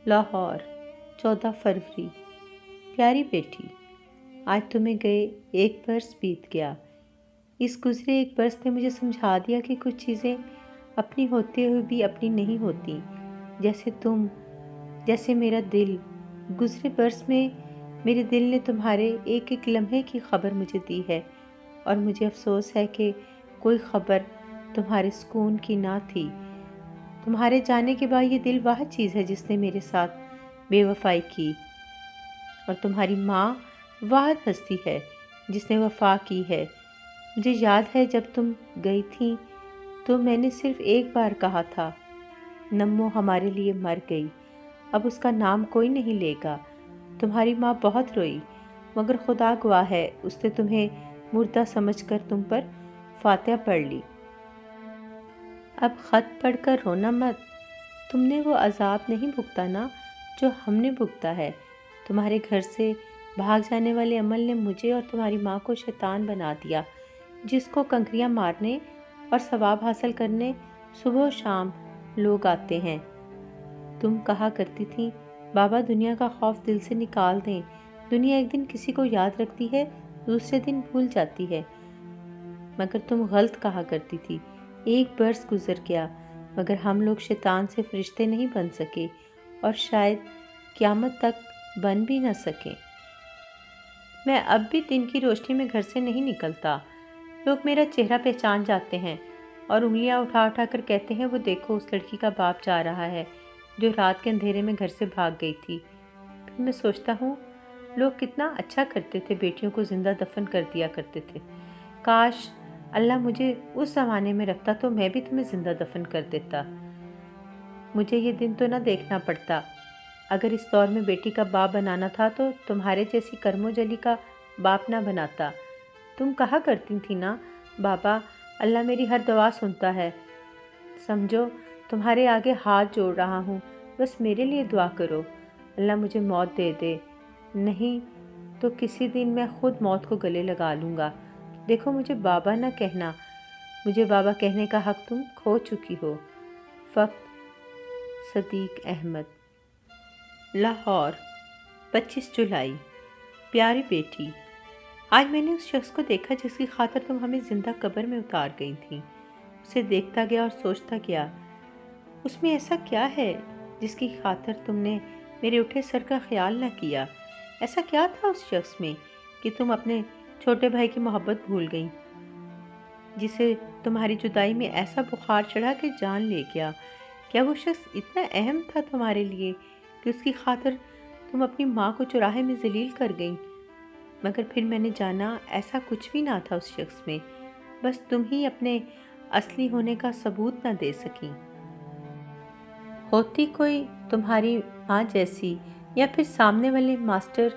لاہور، 14 فروری۔ پیاری بیٹی، آج تمہیں گئے ایک برس بیت گیا۔ اس گزرے ایک برس نے مجھے سمجھا دیا کہ کچھ چیزیں اپنی ہوتے ہوئے بھی اپنی نہیں ہوتی، جیسے تم، جیسے میرا دل۔ گزرے برس میں میرے دل نے تمہارے ایک ایک لمحے کی خبر مجھے دی ہے، اور مجھے افسوس ہے کہ کوئی خبر تمہارے سکون کی نہ تھی۔ تمہارے جانے کے بعد یہ دل واحد چیز ہے جس نے میرے ساتھ بے وفائی کی، اور تمہاری ماں واحد ہستی ہے جس نے وفا کی ہے۔ مجھے یاد ہے جب تم گئی تھی تو میں نے صرف ایک بار کہا تھا، نمو ہمارے لیے مر گئی، اب اس کا نام کوئی نہیں لے گا۔ تمہاری ماں بہت روئی، مگر خدا گواہ ہے اس نے تمہیں مردہ سمجھ کر تم پر فاتحہ پڑھ لی۔ اب خط پڑھ کر رونا مت، تم نے وہ عذاب نہیں بھگتا نا جو ہم نے بھگتا ہے۔ تمہارے گھر سے بھاگ جانے والے عمل نے مجھے اور تمہاری ماں کو شیطان بنا دیا، جس کو کنکریاں مارنے اور ثواب حاصل کرنے صبح و شام لوگ آتے ہیں۔ تم کہا کرتی تھی، بابا دنیا کا خوف دل سے نکال دیں، دنیا ایک دن کسی کو یاد رکھتی ہے، دوسرے دن بھول جاتی ہے۔ مگر تم غلط کہا کرتی تھی۔ ایک برس گزر گیا، مگر ہم لوگ شیطان سے فرشتے نہیں بن سکے، اور شاید قیامت تک بن بھی نہ سکیں۔ میں اب بھی دن کی روشنی میں گھر سے نہیں نکلتا۔ لوگ میرا چہرہ پہچان جاتے ہیں اور انگلیاں اٹھا اٹھا کر کہتے ہیں، وہ دیکھو اس لڑکی کا باپ جا رہا ہے جو رات کے اندھیرے میں گھر سے بھاگ گئی تھی۔ پھر میں سوچتا ہوں، لوگ کتنا اچھا کرتے تھے، بیٹیوں کو زندہ دفن کر دیا کرتے تھے۔ کاش اللہ مجھے اس زمانے میں رکھتا تو میں بھی تمہیں زندہ دفن کر دیتا۔ مجھے یہ دن تو نہ دیکھنا پڑتا۔ اگر اس دور میں بیٹی کا باپ بنانا تھا تو تمہارے جیسی کرم و جلی کا باپ نہ بناتا۔ تم کہا کرتی تھی نا، بابا اللہ میری ہر دعا سنتا ہے۔ سمجھو تمہارے آگے ہاتھ جوڑ رہا ہوں، بس میرے لیے دعا کرو، اللہ مجھے موت دے دے، نہیں تو کسی دن میں خود موت کو گلے لگا لوں گا۔ دیکھو مجھے بابا نہ کہنا، مجھے بابا کہنے کا حق تم کھو چکی ہو۔ فقط صدیق احمد، لاہور، 25 جولائی۔ پیاری بیٹی، آج میں نے اس شخص کو دیکھا جس کی خاطر تم ہمیں زندہ قبر میں اتار گئی تھی۔ اسے دیکھتا گیا اور سوچتا گیا، اس میں ایسا کیا ہے جس کی خاطر تم نے میرے اٹھے سر کا خیال نہ کیا؟ ایسا کیا تھا اس شخص میں کہ تم اپنے چھوٹے بھائی کی محبت بھول گئیں، جسے تمہاری جدائی میں ایسا بخار چڑھا کہ جان لے گیا؟ کیا وہ شخص اتنا اہم تھا تمہارے لیے کہ اس کی خاطر تم اپنی ماں کو چوراہے میں ذلیل کر گئیں؟ مگر پھر میں نے جانا ایسا کچھ بھی نہ تھا اس شخص میں، بس تم ہی اپنے اصلی ہونے کا ثبوت نہ دے سکیں۔ ہوتی کوئی تمہاری ماں جیسی یا پھر سامنے والے ماسٹر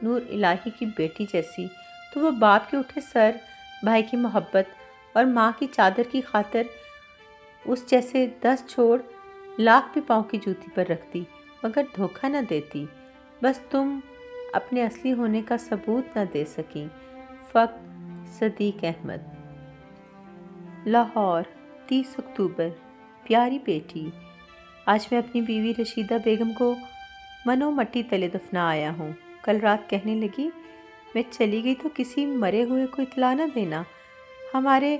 نور الہی کی بیٹی جیسی، تو وہ باپ کے اٹھے سر، بھائی کی محبت اور ماں کی چادر کی خاطر اس جیسے 10 چھوڑ لاکھ بھی پاؤں کی جوتی پر رکھتی، مگر دھوکہ نہ دیتی۔ بس تم اپنے اصلی ہونے کا ثبوت نہ دے سکیں۔ فقط صدیق احمد، لاہور، 30 اکتوبر۔ پیاری بیٹی، آج میں اپنی بیوی رشیدہ بیگم کو منو مٹی تلے دفنا آیا ہوں۔ کل رات کہنے لگی، میں چلی گئی تو کسی مرے ہوئے کو اطلاع نہ دینا، ہمارے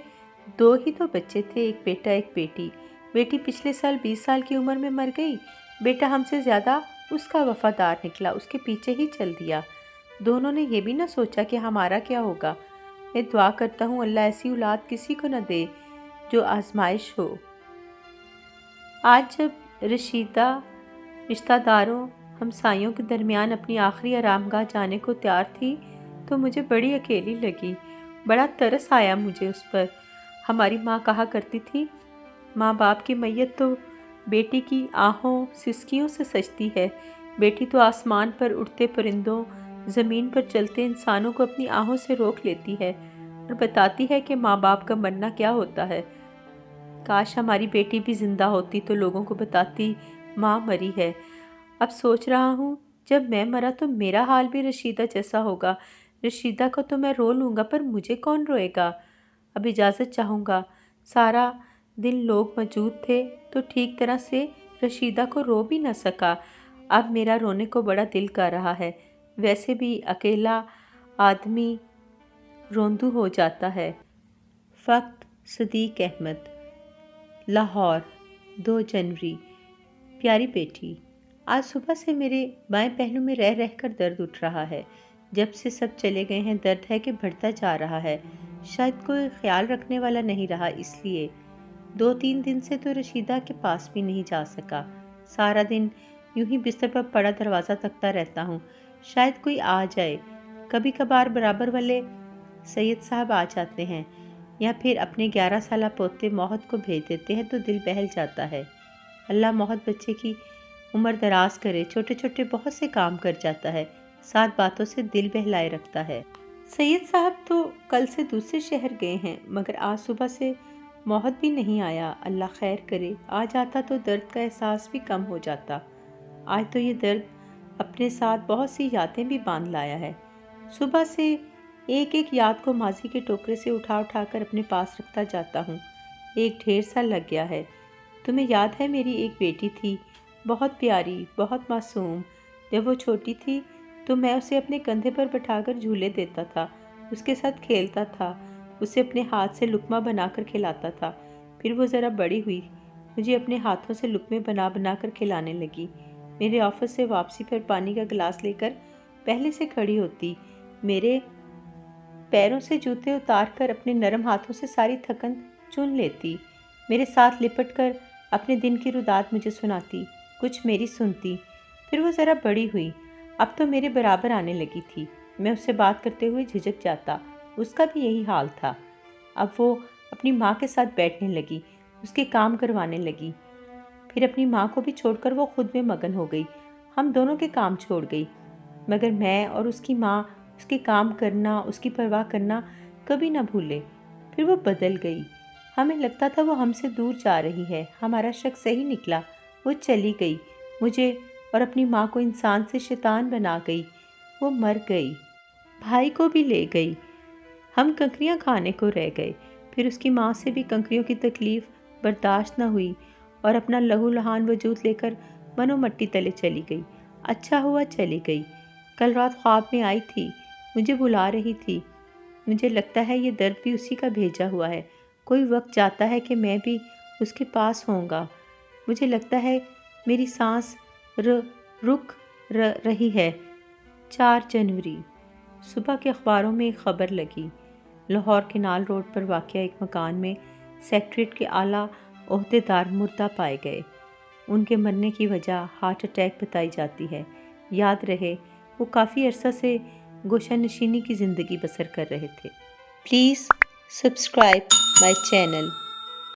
2 ہی تو بچے تھے، ایک بیٹا ایک بیٹی۔ بیٹی پچھلے سال 20 سال کی عمر میں مر گئی، بیٹا ہم سے زیادہ اس کا وفادار نکلا، اس کے پیچھے ہی چل دیا۔ دونوں نے یہ بھی نہ سوچا کہ ہمارا کیا ہوگا۔ میں دعا کرتا ہوں اللہ ایسی اولاد کسی کو نہ دے جو آزمائش ہو۔ آج جب رشیدہ رشتہ داروں ہمسایوں کے درمیان اپنی آخری آرام گاہ جانے کو تیار تھی تو مجھے بڑی اکیلی لگی، بڑا ترس آیا مجھے اس پر۔ ہماری ماں کہا کرتی تھی، ماں باپ کی میت تو بیٹی کی آہوں سسکیوں سے سجتی ہے، بیٹی تو آسمان پر اڑتے پرندوں، زمین پر چلتے انسانوں کو اپنی آہوں سے روک لیتی ہے اور بتاتی ہے کہ ماں باپ کا مرنا کیا ہوتا ہے۔ کاش ہماری بیٹی بھی زندہ ہوتی تو لوگوں کو بتاتی ماں مری ہے۔ اب سوچ رہا ہوں جب میں مرا تو میرا حال بھی رشیدہ جیسا ہوگا۔ رشیدہ کو تو میں رو لوں گا، پر مجھے کون روئے گا؟ اب اجازت چاہوں گا۔ سارا دن لوگ موجود تھے تو ٹھیک طرح سے رشیدہ کو رو بھی نہ سکا۔ اب میرا رونے کو بڑا دل کر رہا ہے۔ ویسے بھی اکیلا آدمی روندو ہو جاتا ہے۔ فقط صدیق احمد، لاہور، 2 جنوری۔ پیاری بیٹی، آج صبح سے میرے بائیں پہلو میں رہ رہ کر درد اٹھ رہا ہے۔ جب سے سب چلے گئے ہیں درد ہے کہ بڑھتا جا رہا ہے۔ شاید کوئی خیال رکھنے والا نہیں رہا، اس لیے 2-3 دن سے تو رشیدہ کے پاس بھی نہیں جا سکا۔ سارا دن یوں ہی بستر پر پڑا دروازہ تکتا رہتا ہوں، شاید کوئی آ جائے۔ کبھی کبھار برابر والے سید صاحب آ جاتے ہیں یا پھر اپنے 11 سالہ پوتے موحد کو بھیج دیتے ہیں تو دل بہل جاتا ہے۔ اللہ موحد بچے کی عمر دراز کرے، چھوٹے چھوٹے بہت سے کام کر جاتا ہے، 7 باتوں سے دل بہلائے رکھتا ہے۔ سید صاحب تو کل سے دوسرے شہر گئے ہیں، مگر آج صبح سے موحد بھی نہیں آیا۔ اللہ خیر کرے، آ جاتا تو درد کا احساس بھی کم ہو جاتا۔ آج تو یہ درد اپنے ساتھ بہت سی یادیں بھی باندھ لایا ہے۔ صبح سے ایک ایک یاد کو ماضی کے ٹوکرے سے اٹھا اٹھا کر اپنے پاس رکھتا جاتا ہوں۔ ایک ڈھیر سا لگ گیا ہے۔ تمہیں یاد ہے میری ایک بیٹی تھی، بہت پیاری، بہت معصوم۔ جب وہ چھوٹی تھی تو میں اسے اپنے کندھے پر بٹھا کر جھولے دیتا تھا، اس کے ساتھ کھیلتا تھا، اسے اپنے ہاتھ سے لقمہ بنا کر کھلاتا تھا۔ پھر وہ ذرا بڑی ہوئی، مجھے اپنے ہاتھوں سے لقمے بنا بنا کر کھلانے لگی۔ میرے آفس سے واپسی پر پانی کا گلاس لے کر پہلے سے کھڑی ہوتی، میرے پیروں سے جوتے اتار کر اپنے نرم ہاتھوں سے ساری تھکن چن لیتی، میرے ساتھ لپٹ کر اپنے دن کی روداد مجھے سناتی، کچھ میری سنتی۔ پھر وہ ذرا بڑی ہوئی، اب تو میرے برابر آنے لگی تھی۔ میں اس سے بات کرتے ہوئے جھجک جاتا، اس کا بھی یہی حال تھا۔ اب وہ اپنی ماں کے ساتھ بیٹھنے لگی، اس کے کام کروانے لگی۔ پھر اپنی ماں کو بھی چھوڑ کر وہ خود میں مگن ہو گئی، ہم دونوں کے کام چھوڑ گئی۔ مگر میں اور اس کی ماں اس کے کام کرنا، اس کی پرواہ کرنا کبھی نہ بھولے۔ پھر وہ بدل گئی، ہمیں لگتا تھا وہ ہم سے دور جا رہی ہے۔ ہمارا شک صحیح نکلا، وہ چلی گئی، مجھے اور اپنی ماں کو انسان سے شیطان بنا گئی۔ وہ مر گئی، بھائی کو بھی لے گئی، ہم کنکریاں کھانے کو رہ گئے۔ پھر اس کی ماں سے بھی کنکریوں کی تکلیف برداشت نہ ہوئی اور اپنا لہو لہان وجود لے کر منو مٹی تلے چلی گئی۔ اچھا ہوا چلی گئی۔ کل رات خواب میں آئی تھی، مجھے بلا رہی تھی۔ مجھے لگتا ہے یہ درد بھی اسی کا بھیجا ہوا ہے۔ کوئی وقت جاتا ہے کہ میں بھی اس کے پاس ہوں گا۔ مجھے لگتا ہے میری سانس رک رہی ہے۔ 4 جنوری۔ صبح کے اخباروں میں ایک خبر لگی، لاہور کینال روڈ پر واقع ایک مکان میں سیکریٹریٹ کے اعلیٰ عہدیدار مردہ پائے گئے۔ ان کے مرنے کی وجہ ہارٹ اٹیک بتائی جاتی ہے۔ یاد رہے وہ کافی عرصہ سے گوشہ نشینی کی زندگی بسر کر رہے تھے۔ Please subscribe my channel.